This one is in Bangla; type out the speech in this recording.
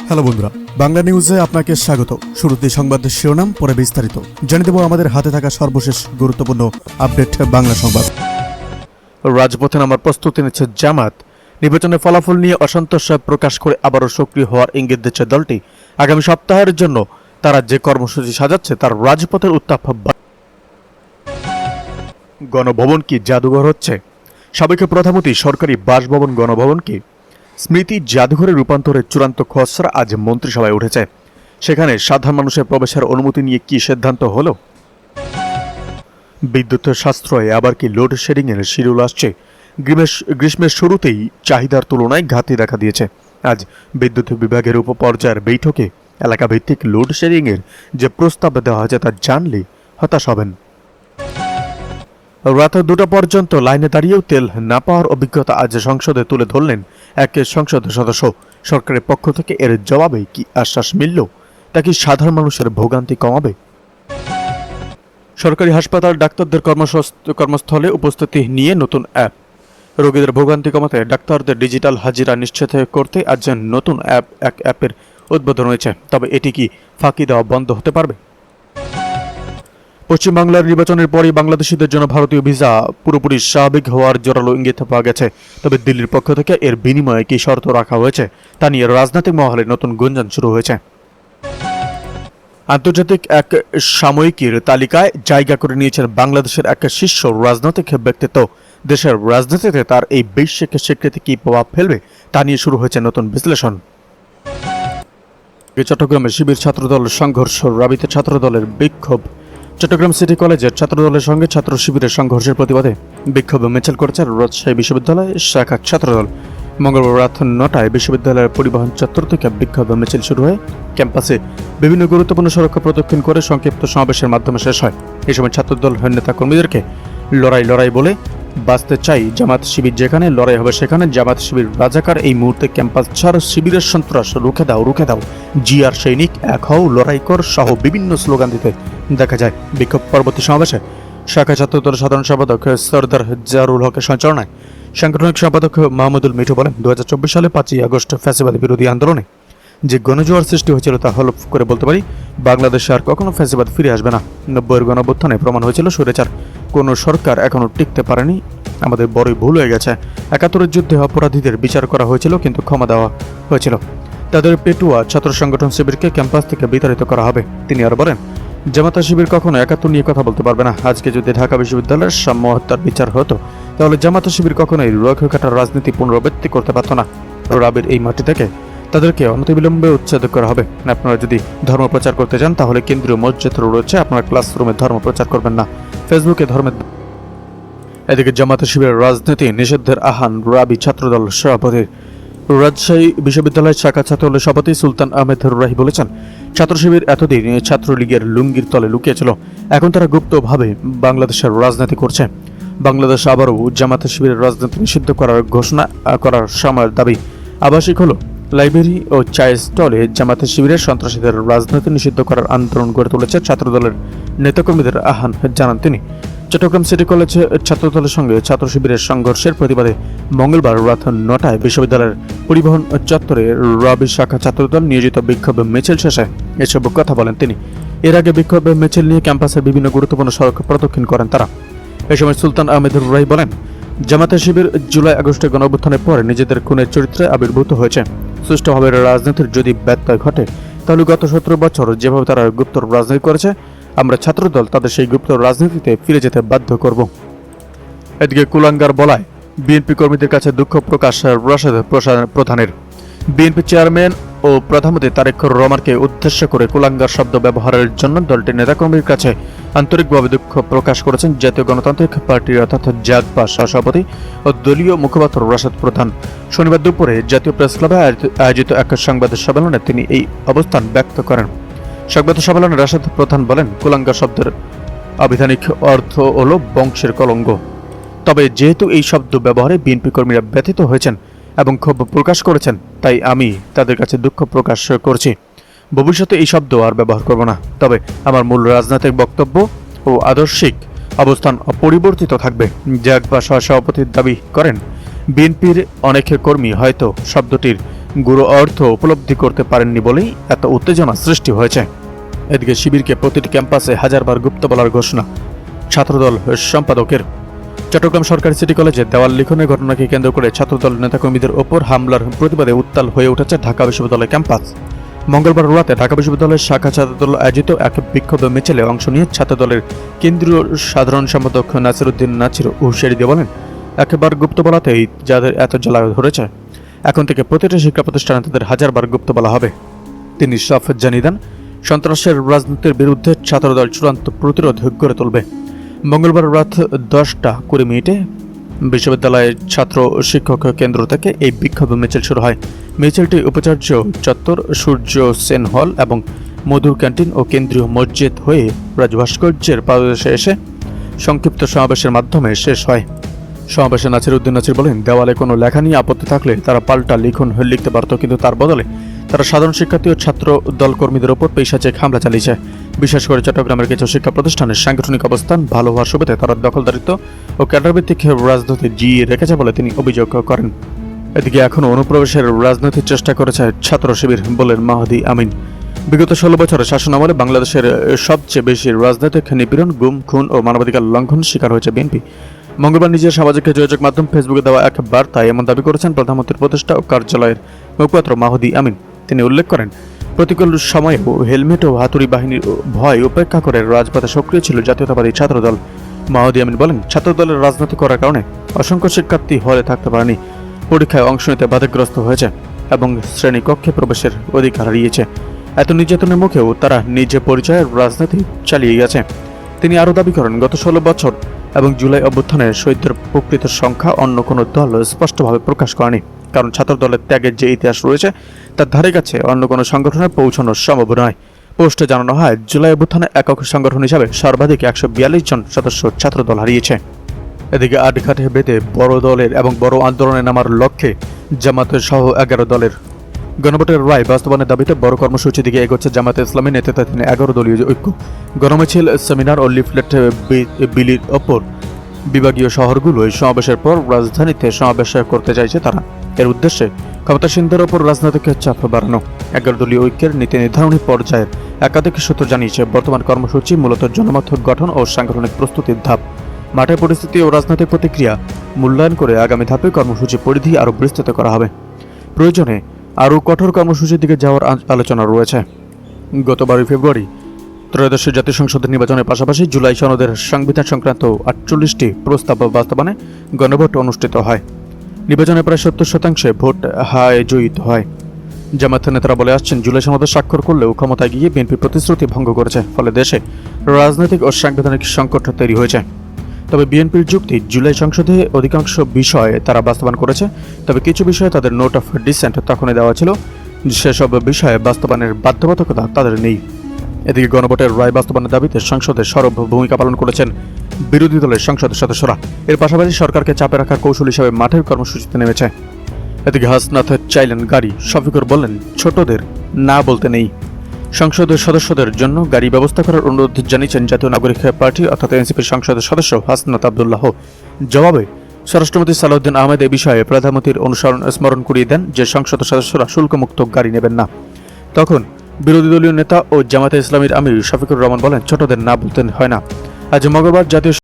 হ্যালো বন্ধুরা, বাংলা নিউজে আপনাকে স্বাগত। শুরুতে সংবাদের শিরোনাম, পরে বিস্তারিত জানিয়ে দেব আমাদের হাতে থাকা সর্বশেষ গুরুত্বপূর্ণ আপডেট বাংলা সংবাদ। রাজপথে নামার প্রস্তুতি নিচ্ছে জামাত। নির্বাচনের ফলাফল নিয়ে অসন্তোষ প্রকাশ করে আবারও সক্রিয় হওয়ার ইঙ্গিত দিচ্ছে দলটি। আগামী সপ্তাহের জন্য তারা যে কর্মসূচি সাজাচ্ছে তার রাজপথের উত্তাপ। গণভবন কি জাদুঘর হচ্ছে? সাবেক প্রধানমন্ত্রী সরকারি বাসভবন গণভবনকে স্মৃতি জাদুঘরে রূপান্তরের চূড়ান্ত খসড়া আজ মন্ত্রিসভায় উঠেছে। সেখানে সাধারণ মানুষের প্রবেশের অনুমতি নিয়ে কি সিদ্ধান্ত হলো? বিদ্যুৎ সাশ্রয়ে আবার কি লোডশেডিং এর শিডিউল আসছে? গ্রীষ্মের শুরুতেই চাহিদার তুলনায় ঘাটতি দেখা দিয়েছে। আজ বিদ্যুৎ বিভাগের উপপর্যায়ের বৈঠকে এলাকা ভিত্তিক লোডশেডিং এর যে প্রস্তাব দেওয়া হয়েছে তা জানলে হতাশ হবেন। রাত 2টা পর্যন্ত লাইনে দাঁড়িয়েও তেল না পাওয়ার অভিজ্ঞতা আজ সংসদে তুলে ধরলেন এক সংসদ সদস্য। সরকারের পক্ষ থেকে এর জবাবে কি আশ্বাস মিলল? তা কি সাধারণ মানুষের ভোগান্তি কমাবে? সরকারি হাসপাতাল ডাক্তারদের কর্মস্থলে উপস্থিতি নিয়ে নতুন অ্যাপ। রোগীদের ভোগান্তি কমাতে ডাক্তারদের ডিজিটাল হাজিরা নিশ্চিত করতে আজ নতুন অ্যাপের উদ্বোধন হয়েছে। তবে এটি কি ফাঁকি দেওয়া বন্ধ হতে পারবে? পশ্চিমবাংলার নির্বাচনের পরই বাংলাদেশিদের জন্য ভারতীয় ভিসা পুরোপুরি স্বাভাবিক হওয়ার জোরালো ইঙ্গিত পাওয়া গেছে। তবে দিল্লির পক্ষ থেকে এর বিনিময়ে কি শর্ত রাখা হয়েছে তা নিয়ে রাজনৈতিক মহলে নতুন গুঞ্জন শুরু হয়েছে। আন্তর্জাতিক এক সাময়িকীর তালিকায় জায়গা করে নিয়েছেন বাংলাদেশের এক শীর্ষ রাজনৈতিক ব্যক্তিত্ব। দেশের রাজনীতিতে তার এই বৈশ্বিক স্বীকৃতি কি প্রভাব ফেলবে তা নিয়ে শুরু হয়েছে নতুন বিশ্লেষণ। চট্টগ্রামে শিবির ছাত্রদল সংঘর্ষ, রাবিতে ছাত্রদলের বিক্ষোভ। চট্টগ্রাম সিটি কলেজের ছাত্রদলের সঙ্গে ছাত্র শিবিরের সংঘর্ষের প্রতিবাদে বিক্ষোভ মিছিল করেছে রাজশাহী বিশ্ববিদ্যালয় শাখা ছাত্রদল। মঙ্গলবার রাত 9টায় বিশ্ববিদ্যালয়ের পরিবহন চত্বর থেকে বিক্ষোভ মিছিল শুরু হয়ে ক্যাম্পাসে বিভিন্ন গুরুত্বপূর্ণ সড়ক প্রদক্ষিণ করে সংক্ষিপ্ত সমাবেশের মাধ্যমে শেষ হয়। এই সময় ছাত্রদল নেতা কর্মীদেরকে লড়াই বলে বাঁচতে চাই জামাত শিবির, যেখানে লড়াই হবে সেখানে জামাত শিবির রাজাকার, এই মুহূর্তে ক্যাম্পাস ছাড়, শিবিরের সন্ত্রাস রুখে দাও, জিআর সৈনিক এক হও, লড়াই কর সহ বিভিন্ন স্লোগান দিতে দেখা যায়। বিক্ষোভ পরবর্তী সমাবেশে শাখা ছাত্রদলের সাধারণ সম্পাদক সরদার জারুল হকের সঞ্চালনায় সাংগঠনিক সম্পাদক মাহমুদুল মিঠু বলেন, 2024 সালে 5ই আগস্ট ফ্যাসিবাদ বিরোধী আন্দোলনে যে গণজোয়ার সৃষ্টি হয়েছিল তা হলফ করে বলতে পারি বাংলাদেশে আর কখনো ফ্যাসিবাদ ফিরে আসবে না। 90-এর গণঅভ্যুত্থানে প্রমাণ হয়েছিল স্বৈরাচার কোনো সরকার এখনো টিকতে পারেনি। আমাদের বড়ই ভুল হয়ে গেছে। 71-এর যুদ্ধে অপরাধীদের বিচার করা হয়েছিল কিন্তু ক্ষমা দেওয়া হয়েছিল। তাদের পেটুয়া ছাত্র সংগঠন শিবিরকে ক্যাম্পাস থেকে বিতাড়িত করা হবে। তিনি আর বলেন, জামাত শিবির কখনো 71 নিয়ে কথা বলতে পারবে না। আজকে যদি ঢাকা বিশ্ববিদ্যালয়ের সাম্য হত্যার বিচার হতো তাহলে জামাত শিবির কখনোই রক্ষাকাটার রাজনীতি পুনরাবৃত্তি করতে পারত না। রাবির এই মাটি থেকে তাদেরকে অনতিবিলম্বে উচ্ছেদ করা হবে। আপনারা যদি ধর্ম প্রচার করতে চান তাহলে কেন্দ্রীয় মসজিদ রয়েছে, আপনারা ক্লাসরুমে ধর্ম প্রচার করবেন না, ফেসবুকে ধর্মের। এদিকে জামাত শিবিরের রাজনীতি নিষিদ্ধের আহ্বান রাবি ছাত্রদল সভাপতির। রাজশাহী বিশ্ববিদ্যালয়ের শাখা ছাত্রদলের সভাপতি সুলতান আহমেদ রাহি বলেছেন, ছাত্র শিবির এতদিন ছাত্রলীগের লুঙ্গির তলে লুকিয়েছিল, এখন তারা গুপ্তভাবে বাংলাদেশের রাজনীতি করছে। বাংলাদেশ আবারও জামাত শিবিরের রাজনীতি নিষিদ্ধ করার ঘোষণা করার সময়ের দাবি। আবাসিক হল লাইব্রেরি ও চায়ের স্টলে জামাত শিবিরের সন্ত্রাসীদের রাজনীতি নিষিদ্ধ করার আন্দোলন গড়ে তুলেছে ছাত্রদলের নেতাকর্মীদের আহ্বান জানান তিনি। চট্টগ্রাম সিটি কলেজে ছাত্রদলের সঙ্গে ছাত্র শিবিরের সংঘর্ষের প্রতিবাদে মঙ্গলবার রাত 9টায় বিশ্ববিদ্যালয়ের পরিবহন চত্বরে রাবি শাখা ছাত্রদল নিয়োজিত বিক্ষোভ মিছিল শেষে এসব কথা বলেন তিনি। এর আগে বিক্ষোভ মিছিল নিয়ে ক্যাম্পাসের বিভিন্ন গুরুত্বপূর্ণ সড়ক প্রদক্ষিণ করেন তারা। এ সময় সুলতান আহমেদ রাহি বলেন, জামাতের শিবির জুলাই আগস্টে গণঅভ্যুত্থানের পরে নিজেদের খুনের চরিত্রে আবির্ভূত হয়েছে। সুষ্ঠুভাবে রাজনীতির যদি ব্যত্যয় ঘটে তাহলে গত 17 বছর যেভাবে তারা গুপ্ত রাজনীতি করেছে, আমরা ছাত্রদল তাদের সেই গুপ্ত রাজনীতিতে ফিরে যেতে বাধ্য করব। এদিকে কুলাঙ্গার বলায় বিএনপি কর্মীদের কাছে দুঃখ প্রকাশ রাশেদ প্রধানের। বিএনপি চেয়ারম্যান ও প্রধানমন্ত্রী তারেক রহমানকে উদ্দেশ্য করে কুলাঙ্গার শব্দ ব্যবহারের জন্য দলটির নেতাকর্মীর কাছে আন্তরিকভাবে দুঃখ প্রকাশ করেছেন জাতীয় গণতান্ত্রিক পার্টির অর্থাৎ জাগপা সভাপতি ও দলীয় মুখপাত্র রাশেদ প্রধান। শনিবার দুপুরে জাতীয় প্রেস ক্লাবে আয়োজিত এক সংবাদ সম্মেলনে তিনি এই অবস্থান ব্যক্ত করেন। সংবাদ সম্মেলনে রাশেদ প্রধান বলেন, কুলাঙ্গার শব্দের আবিধানিক অর্থ হল বংশের কলঙ্ক। তবে যেহেতু এই শব্দ ব্যবহারে বিএনপি কর্মীরা ব্যথিত হয়েছেন এবং ক্ষোভ প্রকাশ করেছেন, তাই আমি তাদের কাছে দুঃখ প্রকাশ করছি। ভবিষ্যতে এই শব্দ আর ব্যবহার করব না। তবে আমার মূল রাজনৈতিক বক্তব্য ও আদর্শিক অবস্থান অপরিবর্তিত থাকবে। জাগপা সভাপতি দাবি করেন, বিএনপির অনেক কর্মী হয়তো শব্দটির গুরু অর্থ উপলব্ধি করতে পারেননি বলেই এত উত্তেজনা সৃষ্টি হয়েছে। এদিকে শিবিরকে প্রতিটি ক্যাম্পাসে হাজারবার গুপ্ত বলার ঘোষণা ছাত্রদল সম্পাদকের। চট্টগ্রাম সরকারি সিটি কলেজে দেওয়াল লিখনের ঘটনাকে কেন্দ্র করে ছাত্রদল নেতাকর্মীদের ওপর হামলার প্রতিবাদে উত্তাল হয়ে উঠেছে ঢাকা বিশ্ববিদ্যালয় ক্যাম্পাস। মঙ্গলবার রাতে ঢাকা বিশ্ববিদ্যালয়ের শাখা ছাত্রদল আয়োজিত এক বিক্ষোভ মিছিলে অংশ নিয়ে ছাত্রদলের কেন্দ্রীয় সাধারণ সম্পাদক নাসিরউদ্দিন নাছির হুঁশিয়ারি দিয়ে বলেন, একবার গুপ্ত বলাতেই যাদের এত জ্বালা ধরেছে, এখন থেকে প্রতিটি শিক্ষা প্রতিষ্ঠানে তাদের হাজারবার গুপ্ত বলা হবে। তিনি সাফ জানিয়ে দেন, সন্ত্রাসের রাজনীতির বিরুদ্ধে ছাত্রদল চূড়ান্ত প্রতিরোধ গড়ে তুলবে। মঙ্গলবার রাত 10:20 বিশ্ববিদ্যালয়ের ছাত্র শিক্ষক কেন্দ্র থেকে এই বিক্ষোভ মিছিল শুরু হয়। মিছিলটি উপাচার্য চত্বর, সূর্য সেন হল এবং মধুর ক্যান্টিন ও কেন্দ্রীয় মসজিদ হয়ে রাজভাস্কর্যের পাদদেশে এসে সংক্ষিপ্ত সমাবেশের মাধ্যমে শেষ হয়। সমাবেশে নাসিরউদ্দিন নাছির বলেন, দেওয়ালে কোনো লেখা নিয়ে আপত্তি থাকলে তারা পাল্টা লিখন লিখতে পারত, কিন্তু তার বদলে তারা সাধারণ শিক্ষার্থী ও ছাত্র দল কর্মীদের ওপর পৈশাচিক হামলা চালিয়েছে। বিশেষ করে চট্টগ্রামের কিছু শিক্ষা প্রতিষ্ঠানের সাংগঠনিক অবস্থান ভালো হওয়ার সুবাদে তারা দখলদারিত্ব ও ক্যাডারভিত্তিক রাজনীতি জিইয়ে রেখেছে বলে তিনি অভিযোগ করেন। এদিকে এখনও অনুপ্রবেশের রাজনৈতিক চেষ্টা করেছে ছাত্র শিবির, বলেন মাহদি আমিন। বিগত 16 বছরের শাসনামলে বাংলাদেশের সবচেয়ে বেশি রাজনৈতিক নিপীড়ন, গুম, খুন ও মানবাধিকার লঙ্ঘন শিকার হয়েছে বিএনপি। মঙ্গলবার নিজের সামাজিক যোগাযোগ মাধ্যম ফেসবুকে দেওয়া এক বার্তায় এমন দাবি করেছেন প্রধানমন্ত্রীর প্রতিষ্ঠা ও কার্যালয়ের মুখপাত্র মাহদি আমিন। তিনি উল্লেখ করেন, প্রতিকূল সময়েও হেলমেট ও হাতুড়ি বাহিনীর ভয় উপেক্ষা করে রাজপথে সক্রিয় ছিল জাতীয়তাবাদী ছাত্রদল। মাহদি আমিন বলেন, ছাত্রদলের রাজনীতি করার কারণে অসংখ্য শিক্ষার্থী হলে থাকতে পারেনি, পরীক্ষায় অংশ নিতে বাধাগ্রস্ত হয়েছে এবং শ্রেণীকক্ষে প্রবেশের অধিকার হারিয়েছে। এত নির্যাতনের মুখেও তারা নিজের পরিচয়ের রাজনীতি চালিয়ে গেছে। তিনি আরও দাবি করেন, গত 16 বছর এবং জুলাই অভ্যুত্থানের শহীদদের প্রকৃত সংখ্যা অন্য কোনো দল স্পষ্টভাবে প্রকাশ করেনি, কারণ ছাত্রদলের ত্যাগের যে ইতিহাস রয়েছে তার ধারে কাছে অন্য কোনো সংগঠনে পৌঁছানো সম্ভব নয়। পোস্টে জানানো হয়, জুলাই অভ্যুত্থানে একক সংগঠন হিসাবে সর্বাধিক 142 জন সদস্য ছাত্রদল হারিয়েছে। এদিকে আটঘাটে বেঁধে বড় দলের এবং বড় আন্দোলনে নামার লক্ষ্যে জামাতের সহ 11 দলের গণভোটের রায় বাস্তবায়নের দাবিতে বড় কর্মসূচি দিকে এগোচ্ছে জামাতে ইসলামী নেতৃত্বাধীন 11 দলীয় ঐক্য। গণমিছিল, সেমিনার ও লিফলেট বিলির ওপর বিভাগীয় শহরগুলোয় সমাবেশের পর রাজধানীতে সমাবেশ করতে চাইছে তারা। এর উদ্দেশ্যে ক্ষমতাসীনদের ওপর রাজনৈতিক চাপ বাড়ানো। 11 দলীয় ঐক্যের নীতি নির্ধারণী পর্যায়ের একাধিক সূত্র জানিয়েছে, বর্তমান কর্মসূচি মূলত জনমত গঠন ও সাংগঠনিক প্রস্তুতির ধাপ। মাঠের পরিস্থিতি ও রাজনৈতিক প্রতিক্রিয়া মূল্যায়ন করে আগামী ধাপে কর্মসূচি পরিধি আরও বিস্তৃত করা হবে। প্রয়োজনে আরও কঠোর কর্মসূচির দিকে যাওয়ার আলোচনা রয়েছে। গত 12 ফেব্রুয়ারি ত্রয়োদশ জাতীয় সংসদের নির্বাচনের পাশাপাশি জুলাই সনদের সংবিধান সংক্রান্ত 48টি প্রস্তাব বাস্তবায়নে গণভোট অনুষ্ঠিত হয়। নির্বাচনে প্রায় 70% ভোট হায় জয়িত হয়। জামায়াতের নেতারা বলে আসছেন, জুলাই সনদে স্বাক্ষর করলেও ক্ষমতায় গিয়ে বিএনপি প্রতিশ্রুতি ভঙ্গ করেছে, ফলে দেশে রাজনৈতিক ও সাংবিধানিক সংকট তৈরি হয়েছে। তবে বিএনপির যুক্তি, জুলাই সংসদে অধিকাংশ বিষয় তারা বাস্তবায়ন করেছে, তবে কিছু বিষয়ে তাদের নোট অফ ডিসেন্ট তখনই দেওয়া ছিল, সেসব বিষয়ে বাস্তবায়নের বাধ্যবাধকতা তাদের নেই। এদিকে গণভোটের রায় বাস্তবায়নের দাবিতে সংসদে সরব ভূমিকা পালন করেছেন বিরোধী দলের সংসদ সদস্যরা। এর পাশাপাশি সরকারকে চাপে রাখার কৌশল হিসাবে মাঠের কর্মসূচিতে নেমেছে। এদিকে হাসনাত চাইলেন গাড়ি, শফিকুর বললেন, ছোটদের না বলতে নেই। সংসদের সদস্যদের জন্য গাড়ি ব্যবস্থা করার অনুরোধ জানিয়েছেন জাতীয় নাগরিক পার্টি অর্থাৎ এনসিপির সংসদের সদস্য হাসনাত আব্দুল্লাহ। জবাবে স্বরাষ্ট্রমন্ত্রী সালাউদ্দিন আহমেদ এ বিষয়ে প্রধানমন্ত্রীর অনুসরণ স্মরণ করিয়ে দেন যে সংসদ সদস্যরা শুল্কমুক্ত গাড়ি নেবেন না। তখন বিরোধী দলীয় নেতা ও জামায়াতে ইসলামীর আমির শফিকুর রহমান বলেন, ছোটদের না বলতে হয় না। আজ মঙ্গলবার জাতীয়